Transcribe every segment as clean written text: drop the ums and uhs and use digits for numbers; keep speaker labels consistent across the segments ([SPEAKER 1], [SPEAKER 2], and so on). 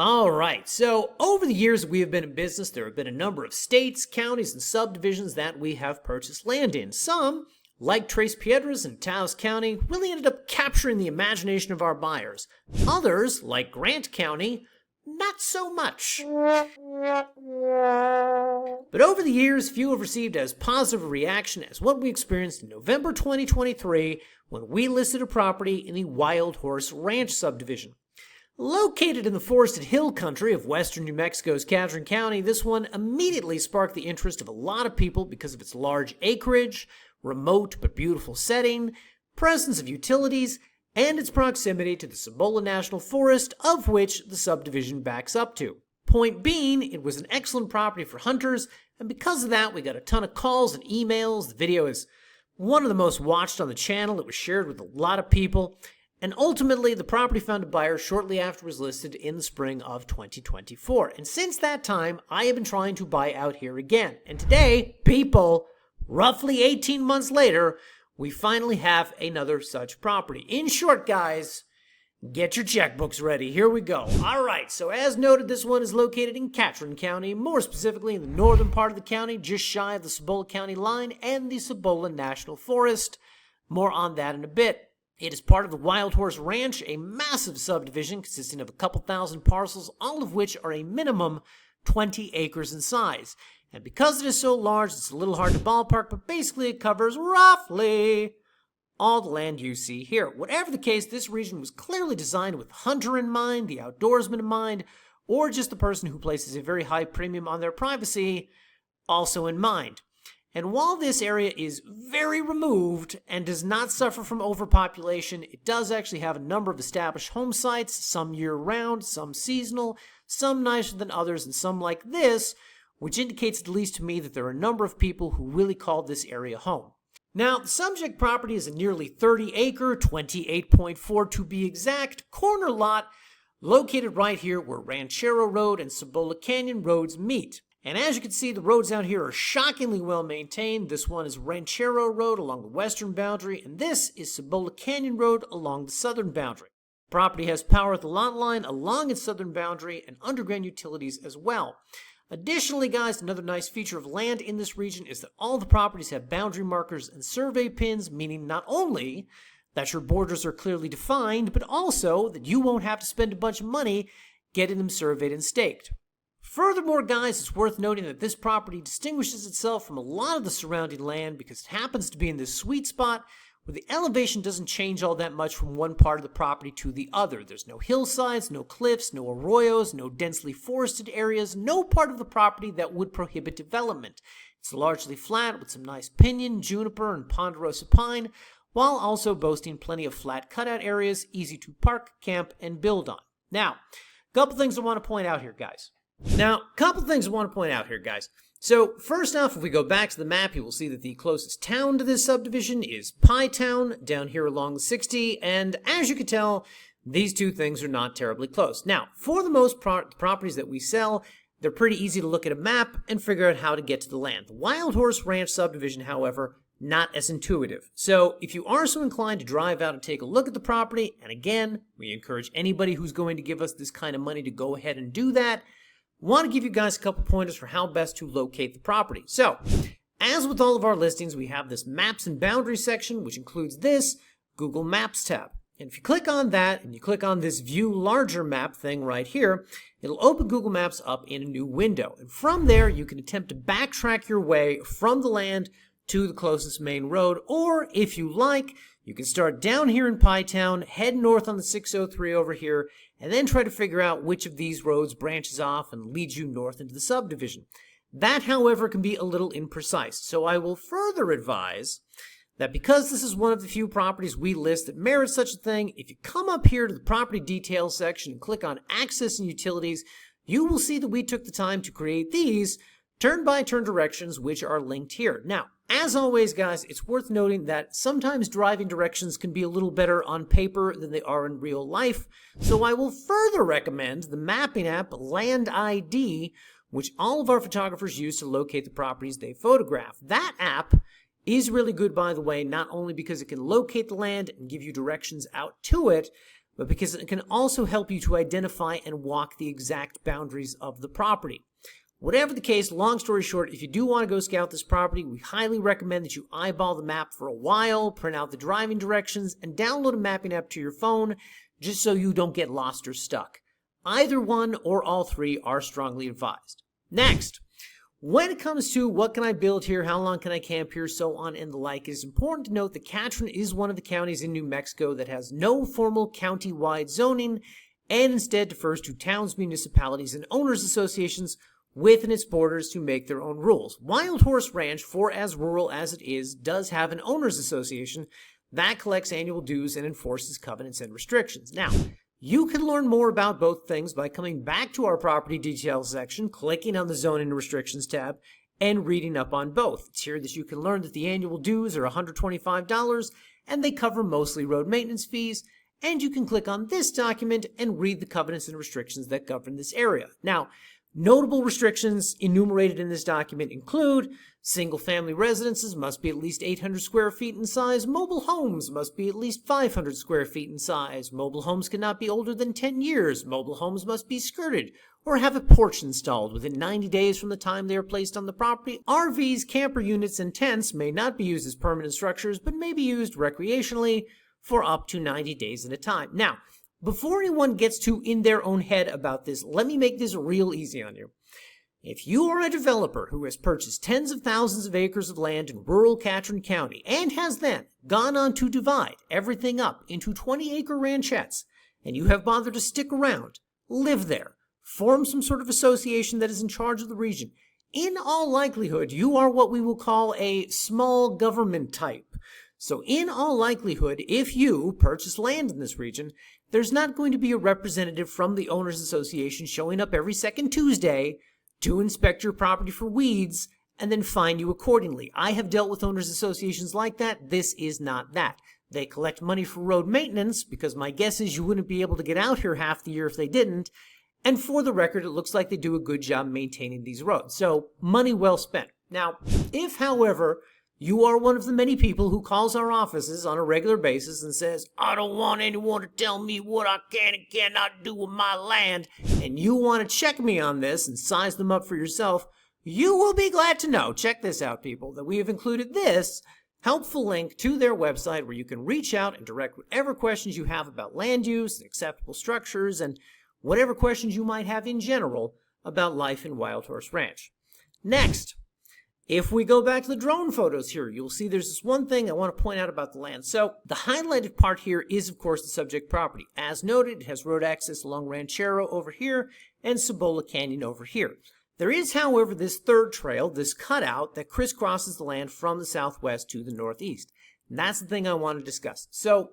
[SPEAKER 1] All right, so over the years we have been in business, there have been a number of states, counties, and subdivisions that we have purchased land in. Some, like Tres Piedras in Taos County, really ended up capturing the imagination of our buyers. Others, like Grant County, not so much. But over the years, few have received as positive a reaction as what we experienced in November 2023 when we listed a property in the Wild Horse Ranch subdivision. Located in the forested hill country of western New Mexico's Catron County, this one immediately sparked the interest of a lot of people because of its large acreage, remote but beautiful setting, presence of utilities, and its proximity to the Cibola National Forest, of which the subdivision backs up to. Point being, it was an excellent property for hunters, and because of that, we got a ton of calls and emails. The video is one of the most watched on the channel. It was shared with a lot of people, and ultimately, the property found a buyer shortly after it was listed in the spring of 2024. And since that time, I have been trying to buy out here again. And today, people, roughly 18 months later, we finally have another such property. In short, guys, get your checkbooks ready. Here we go. All right, so as noted, this one is located in Catron County, more specifically in the northern part of the county, just shy of the Cibola County line and the Cibola National Forest. More on that in a bit. It is part of the Wild Horse Ranch, a massive subdivision consisting of a couple thousand parcels, all of which are a minimum 20 acres in size. And because it is so large, it's a little hard to ballpark, but basically it covers roughly all the land you see here. Whatever the case, this region was clearly designed with the hunter in mind, the outdoorsman in mind, or just the person who places a very high premium on their privacy also in mind. And while this area is very removed and does not suffer from overpopulation, it does actually have a number of established home sites, some year-round, some seasonal, some nicer than others, and some like this, which indicates, at least to me, that there are a number of people who really call this area home. Now, the subject property is a nearly 30-acre, 28.4 to be exact, corner lot located right here where Ranchero Road and Cibola Canyon roads meet. And as you can see, the roads out here are shockingly well maintained. This one is Ranchero Road along the western boundary, and this is Cibola Canyon Road along the southern boundary. The property has power at the lot line along its southern boundary and underground utilities as well. Additionally, guys, another nice feature of land in this region is that all the properties have boundary markers and survey pins, meaning not only that your borders are clearly defined, but also that you won't have to spend a bunch of money getting them surveyed and staked. Furthermore, guys, it's worth noting that this property distinguishes itself from a lot of the surrounding land because it happens to be in this sweet spot where the elevation doesn't change all that much from one part of the property to the other. There's no hillsides, no cliffs, no arroyos, no densely forested areas, no part of the property that would prohibit development. It's largely flat with some nice pinyon, juniper, and ponderosa pine, while also boasting plenty of flat cutout areas, easy to park, camp, and build on. Now, a couple things I want to point out here, guys. So, first off, if we go back to the map, you will see that the closest town to this subdivision is Pie Town, down here along the 60, and as you can tell, these two things are not terribly close. Now, for the most part, the properties that we sell, they're pretty easy to look at a map and figure out how to get to the land. The Wild Horse Ranch subdivision, however, not as intuitive. So, if you are so inclined to drive out and take a look at the property, and again, we encourage anybody who's going to give us this kind of money to go ahead and do that, want to give you guys a couple pointers for how best to locate the property. So, as with all of our listings, we have this Maps and Boundaries section, which includes this Google Maps tab. And if you click on that, and you click on this View Larger Map thing right here, it'll open Google Maps up in a new window. And from there, you can attempt to backtrack your way from the land to the closest main road, or if you like, you can start down here in Pie Town, head north on the 603 over here, and then try to figure out which of these roads branches off and leads you north into the subdivision. That, however, can be a little imprecise, so I will further advise that because this is one of the few properties we list that merit such a thing, if you come up here to the property details section and click on Access and Utilities, you will see that we took the time to create these turn-by-turn directions, which are linked here. Now, as always, guys, it's worth noting that sometimes driving directions can be a little better on paper than they are in real life, so I will further recommend the mapping app Land ID, which all of our photographers use to locate the properties they photograph. That app is really good, by the way, not only because it can locate the land and give you directions out to it, but because it can also help you to identify and walk the exact boundaries of the property. Whatever the case, long story short, if you do want to go scout this property, we highly recommend that you eyeball the map for a while, print out the driving directions, and download a mapping app to your phone just so you don't get lost or stuck. Either one or all three are strongly advised. Next, when it comes to what can I build here, how long can I camp here, so on and the like, it is important to note that Catron is one of the counties in New Mexico that has no formal county-wide zoning and instead defers to towns, municipalities, and owners associations within its borders to make their own rules. Wild Horse Ranch, for as rural as it is, does have an owners association that collects annual dues and enforces covenants and restrictions. Now, you can learn more about both things by coming back to our property details section, clicking on the zoning and restrictions tab, and reading up on both. It's here that you can learn that the annual dues are $125 and they cover mostly road maintenance fees, and you can click on this document and read the covenants and restrictions that govern this area. Now, notable restrictions enumerated in this document include single-family residences must be at least 800 square feet in size. Mobile homes must be at least 500 square feet in size. Mobile homes cannot be older than 10 years. Mobile homes must be skirted or have a porch installed within 90 days from the time they are placed on the property. RVs, camper units, and tents may not be used as permanent structures, but may be used recreationally for up to 90 days at a time. Now, before anyone gets too in their own head about this, let me make this real easy on you. If you are a developer who has purchased tens of thousands of acres of land in rural Catron County and has then gone on to divide everything up into 20-acre ranchettes, and you have bothered to stick around, live there, form some sort of association that is in charge of the region, in all likelihood, you are what we will call a small government type. So in all likelihood, if you purchase land in this region, there's not going to be a representative from the Owners Association showing up every second Tuesday to inspect your property for weeds and then fine you accordingly. I have dealt with owners associations like that. This is not that. They collect money for road maintenance, because my guess is you wouldn't be able to get out here half the year if they didn't. And for the record, it looks like they do a good job maintaining these roads. So money well spent. Now, if, however, you are one of the many people who calls our offices on a regular basis and says, I don't want anyone to tell me what I can and cannot do with my land, and you want to check me on this and size them up for yourself, you will be glad to know, check this out, people, that we have included this helpful link to their website where you can reach out and direct whatever questions you have about land use and acceptable structures and whatever questions you might have in general about life in Wild Horse Ranch. Next, if we go back to the drone photos here, you'll see there's this one thing I want to point out about the land. So the highlighted part here is, of course, the subject property. As noted, it has road access along Ranchero over here and Cibola Canyon over here. There is, however, this third trail, this cutout, that crisscrosses the land from the southwest to the northeast. And that's the thing I want to discuss. So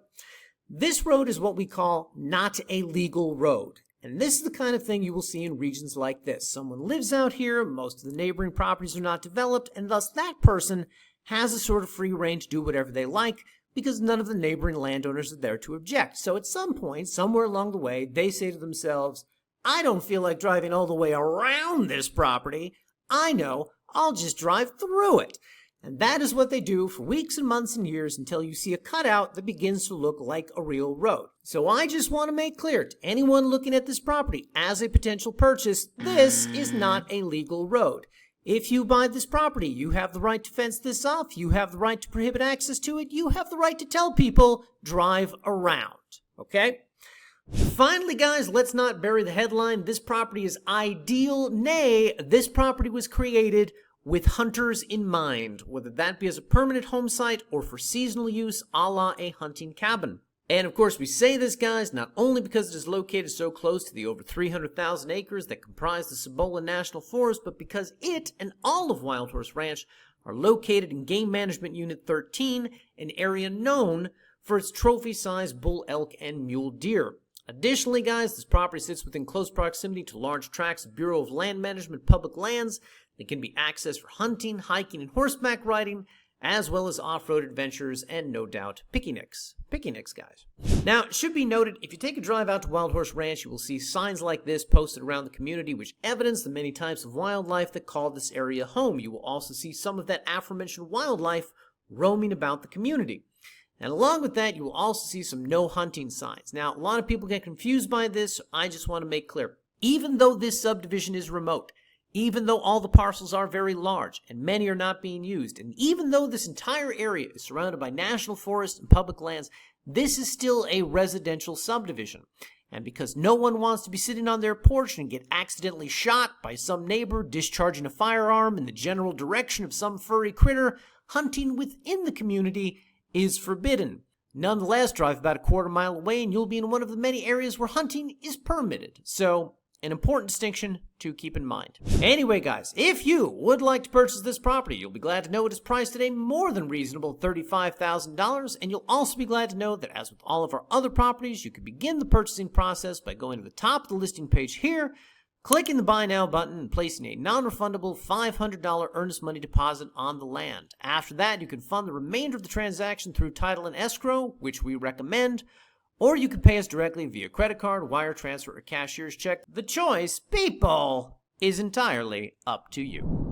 [SPEAKER 1] this road is what we call not a legal road. And this is the kind of thing you will see in regions like this. Someone lives out here, most of the neighboring properties are not developed, and thus that person has a sort of free rein to do whatever they like because none of the neighboring landowners are there to object. So at some point, somewhere along the way, they say to themselves, I don't feel like driving all the way around this property. I know, I'll just drive through it. And that is what they do for weeks and months and years until you see a cutout that begins to look like a real road. So I just want to make clear to anyone looking at this property as a potential purchase, this is not a legal road. If you buy this property, you have the right to fence this off, you have the right to prohibit access to it, you have the right to tell people, drive around, okay? Finally, guys, let's not bury the headline. This property is ideal. Nay, this property was created with hunters in mind, whether that be as a permanent home site or for seasonal use a la a hunting cabin. And of course, we say this, guys, not only because it is located so close to the over 300,000 acres that comprise the Cibola National Forest, but because it and all of Wild Horse Ranch are located in Game Management Unit 13, an area known for its trophy-sized bull elk and mule deer. Additionally, guys, this property sits within close proximity to large tracts of Bureau of Land Management public lands that can be accessed for hunting, hiking, and horseback riding, as well as off-road adventures and, no doubt, picnics. Picnics, guys. Now, it should be noted, if you take a drive out to Wild Horse Ranch, you will see signs like this posted around the community which evidence the many types of wildlife that call this area home. You will also see some of that aforementioned wildlife roaming about the community. And along with that, you will also see some no hunting signs. Now, a lot of people get confused by this. So I just want to make clear, even though this subdivision is remote, even though all the parcels are very large and many are not being used, and even though this entire area is surrounded by national forests and public lands, this is still a residential subdivision. And because no one wants to be sitting on their porch and get accidentally shot by some neighbor discharging a firearm in the general direction of some furry critter, hunting within the community is forbidden. Nonetheless, drive about a quarter mile away and you'll be in one of the many areas where hunting is permitted. So, an important distinction to keep in mind. Anyway, guys, if you would like to purchase this property, you'll be glad to know it is priced at a more than reasonable $35,000, and you'll also be glad to know that as with all of our other properties, you can begin the purchasing process by going to the top of the listing page here, clicking the Buy Now button, and placing a non-refundable $500 earnest money deposit on the land. After that, you can fund the remainder of the transaction through title and escrow, which we recommend, or you can pay us directly via credit card, wire transfer, or cashier's check. The choice, people, is entirely up to you.